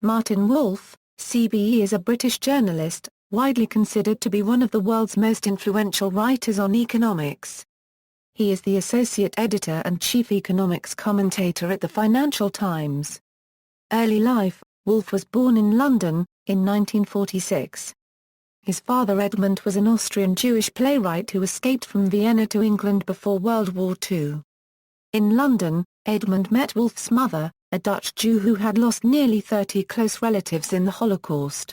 Martin Wolf, CBE, is a British journalist, widely considered to be one of the world's most influential writers on economics. He is the associate editor and chief economics commentator at the Financial Times. Early life: Wolf was born in London, in 1946. His father Edmund was an Austrian Jewish playwright who escaped from Vienna to England before World War II. In London, Edmund met Wolf's mother, a Dutch Jew who had lost nearly 30 close relatives in the Holocaust.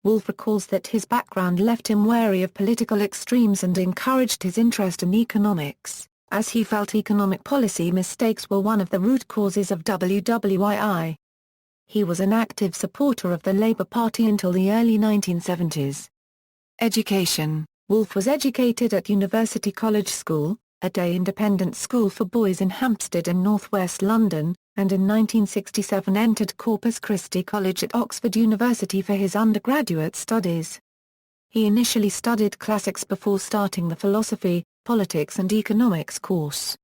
Wolf recalls that his background left him wary of political extremes and encouraged his interest in economics, as he felt economic policy mistakes were one of the root causes of WWII. He was an active supporter of the Labour Party until the early 1970s. Education: Wolf was educated at University College School, a day independent school for boys in Hampstead in northwest London, and in 1967 entered Corpus Christi College at Oxford University for his undergraduate studies. He initially studied classics before starting the philosophy, politics and economics course.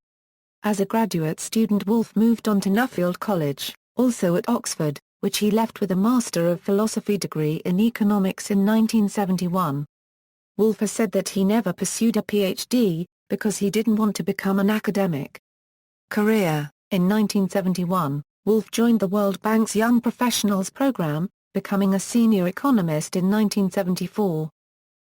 As a graduate student, Wolf moved on to Nuffield College, also at Oxford, which he left with a Master of Philosophy degree in economics in 1971. Wolf has said that he never pursued a PhD, because he didn't want to become an academic. Career: in 1971, Wolf joined the World Bank's Young Professionals program, becoming a senior economist in 1974.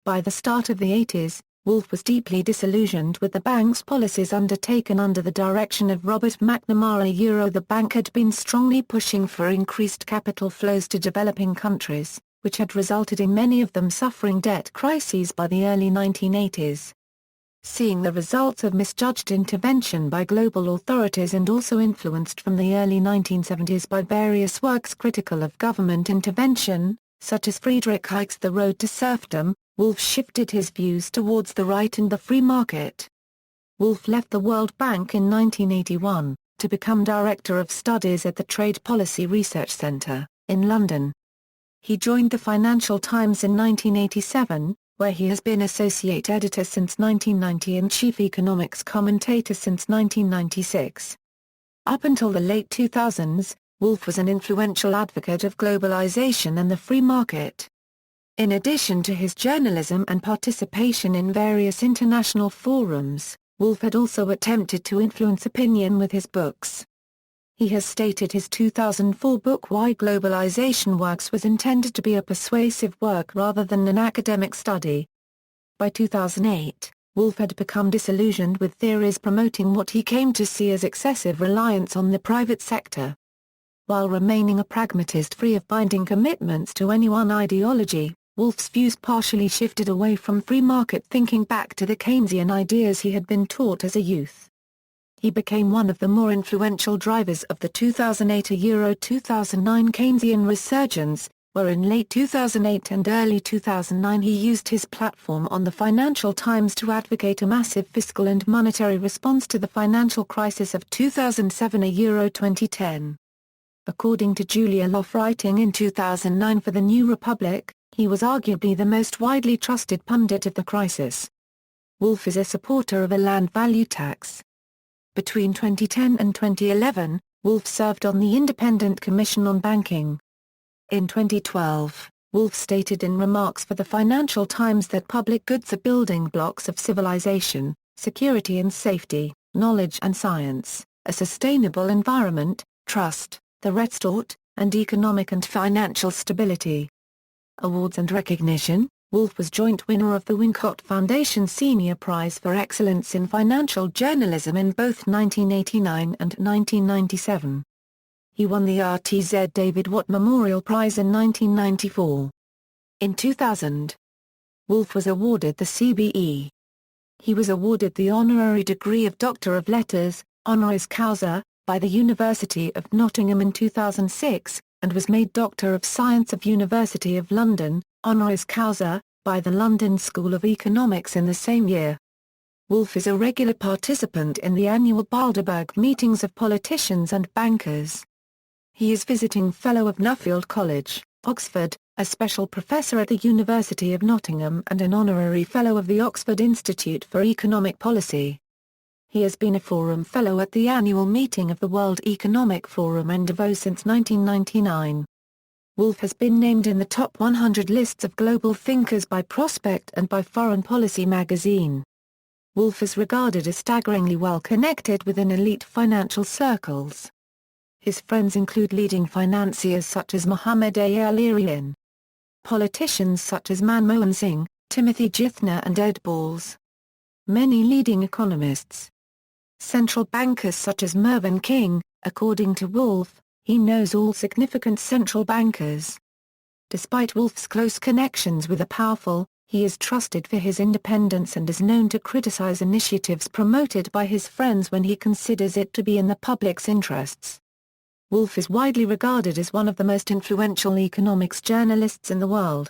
By the start of the 80s, Wolf was deeply disillusioned with the bank's policies undertaken under the direction of Robert McNamara. The bank had been strongly pushing for increased capital flows to developing countries, which had resulted in many of them suffering debt crises by the early 1980s. Seeing the results of misjudged intervention by global authorities and also influenced from the early 1970s by various works critical of government intervention, such as Friedrich Hayek's The Road to Serfdom, Wolf shifted his views towards the right and the free market. Wolf left the World Bank in 1981, to become Director of Studies at the Trade Policy Research Centre, in London. He joined the Financial Times in 1987, where he has been associate editor since 1990 and chief economics commentator since 1996. Up until the late 2000s, Wolf was an influential advocate of globalization and the free market. In addition to his journalism and participation in various international forums, Wolf had also attempted to influence opinion with his books. He has stated his 2004 book Why Globalization Works was intended to be a persuasive work rather than an academic study. By 2008, Wolf had become disillusioned with theories promoting what he came to see as excessive reliance on the private sector. While remaining a pragmatist free of binding commitments to any one ideology, Wolf's views partially shifted away from free market thinking back to the Keynesian ideas he had been taught as a youth. He became one of the more influential drivers of the 2008–2009 Keynesian resurgence, where in late 2008 and early 2009 he used his platform on the Financial Times to advocate a massive fiscal and monetary response to the financial crisis of 2007–2010. According to Julia Loff, writing in 2009 for The New Republic, he was arguably the most widely trusted pundit of the crisis. Wolf is a supporter of a land value tax. Between 2010 and 2011, Wolf served on the Independent Commission on Banking. In 2012, Wolf stated in remarks for the Financial Times that public goods are building blocks of civilization, security and safety, knowledge and science, a sustainable environment, trust, the Rechtsstaat, and economic and financial stability. Awards and recognition: Wolf was joint winner of the Wincott Foundation Senior Prize for Excellence in Financial Journalism in both 1989 and 1997. He won the RTZ David Watt Memorial Prize in 1994. In 2000, Wolf was awarded the CBE. He was awarded the honorary degree of Doctor of Letters, honoris causa, by the University of Nottingham in 2006, and was made Doctor of Science of University of London, honoris causa, by the London School of Economics in the same year. Wolf is a regular participant in the annual Bilderberg meetings of politicians and bankers. He is visiting Fellow of Nuffield College, Oxford, a special professor at the University of Nottingham and an honorary Fellow of the Oxford Institute for Economic Policy. He has been a Forum Fellow at the annual meeting of the World Economic Forum in Davos since 1999. Wolff has been named in the top 100 lists of global thinkers by Prospect and by Foreign Policy magazine. Wolff is regarded as staggeringly well connected within elite financial circles. His friends include leading financiers such as Mohammed Al-Erian, politicians such as Manmohan Singh, Timothy Githner and Ed Balls, many leading economists, central bankers such as Mervyn King. According to Wolff, he knows all significant central bankers. Despite Wolff's close connections with the powerful, he is trusted for his independence and is known to criticize initiatives promoted by his friends when he considers it to be in the public's interests. Wolff is widely regarded as one of the most influential economics journalists in the world.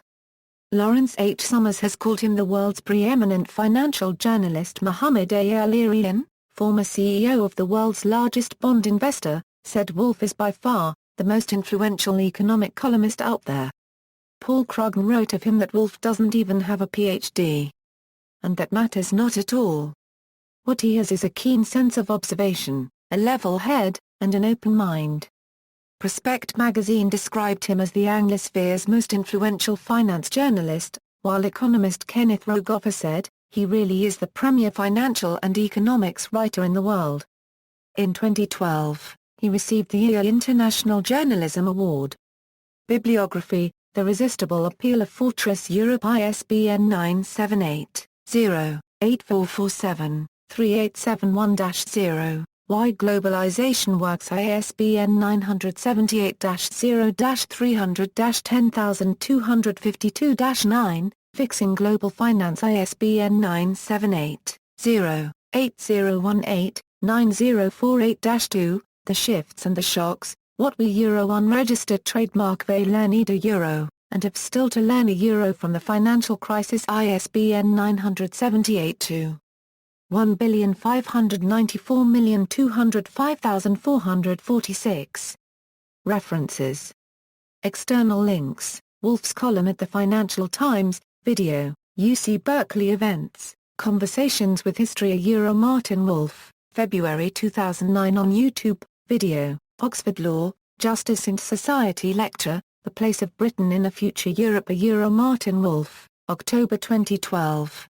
Lawrence H. Summers has called him the world's preeminent financial journalist. Mohammed Al-Erian, former CEO of the world's largest bond investor, said Wolff is by far the most influential economic columnist out there. Paul Krugman wrote of him that Wolff doesn't even have a PhD. And that matters not at all. What he has is a keen sense of observation, a level head, and an open mind. Prospect magazine described him as the Anglosphere's most influential finance journalist, while economist Kenneth Rogoff said, he really is the premier financial and economics writer in the world. In 2012, he received the EA International Journalism Award. Bibliography: The Irresistible Appeal of Fortress Europe, ISBN 978-0-8447-3871-0. Why Globalization Works, ISBN 978-0-300-10252-9. Fixing Global Finance, ISBN 978-0-8018-9048-2. The Shifts and the Shocks, What We Euro Unregistered Trademark They Learn a Euro, and Have Still to Learn a Euro from the Financial Crisis, ISBN 978-2. 1,594,205,446. References. External links: Wolff's column at the Financial Times. Video, UC Berkeley Events, Conversations with History Euro. Martin Wolff, February 2009 on YouTube. Video, Oxford Law, Justice and Society Lecture, The Place of Britain in a Future Europe. Martin Wolff, October 2012.